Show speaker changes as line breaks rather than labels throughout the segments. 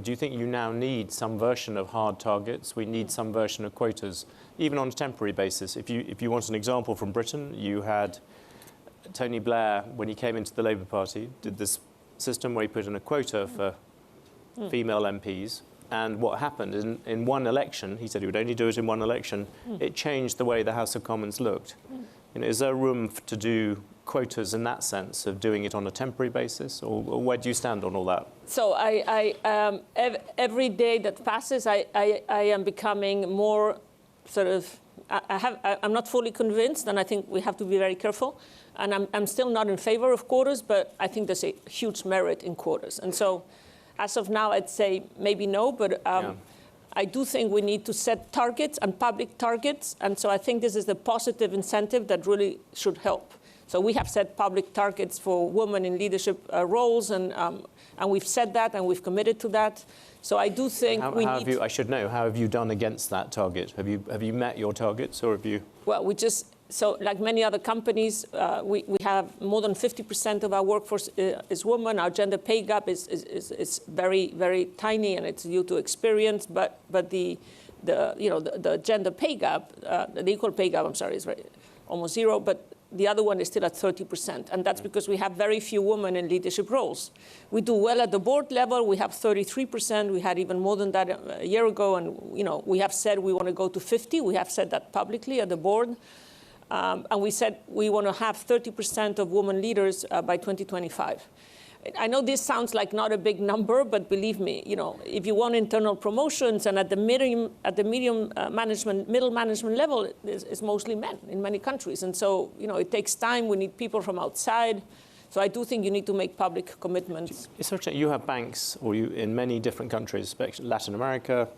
Do you think you now need some version of hard targets? We need some version of quotas, even on a temporary basis. If you want an example from Britain, you had Tony Blair, when he came into the Labour Party, did this system where he put in a quota for female MPs. And what happened in one election, he said he would only do it in one election, it changed the way the House of Commons looked. You know, is there room to do quotas in that sense of doing it on a temporary basis, or where do you stand on all that?
So every day that passes, I am becoming more sort of, I'm not fully convinced, and I think we have to be very careful. And I'm still not in favor of quotas, but I think there's a huge merit in quotas. And so as of now, I'd say maybe no, but I do think we need to set targets and public targets. And so I think this is a positive incentive that really should help. So we have set public targets for women in leadership roles, and we've said that, and we've committed to that. So I do think
I should know, how have you done against that target? Have you met your targets, or have you?
Well, so like many other companies, we have more than 50% of our workforce is women. Our gender pay gap is very, very tiny, and it's due to experience. But the gender pay gap, the equal pay gap, I'm sorry, is almost zero. But the other one is still at 30%, and that's because we have very few women in leadership roles. We do well at the board level. We have 33%. We had even more than that a year ago, and we have said we want to go to 50. We have said that publicly at the board, and we said we want to have 30% of women leaders by 2025. I know this sounds like not a big number, but believe me, if you want internal promotions and at the middle management level, it's mostly men in many countries. And so, it takes time. We need people from outside. So I do think you need to make public commitments.
You have banks, in many different countries, especially Latin America.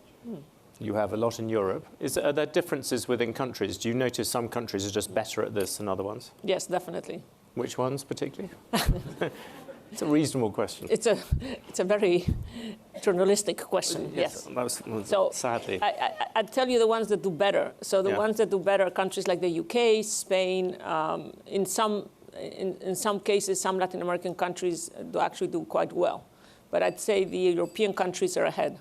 You have a lot in Europe. Are there differences within countries? Do you notice some countries are just better at this than other ones?
Yes, definitely.
Which ones particularly? It's a reasonable question.
It's a very journalistic question. Yes.
So sadly,
I'd tell you the ones that do better. So the ones that do better are countries like the UK, Spain. In some cases, some Latin American countries actually do quite well. But I'd say the European countries are ahead.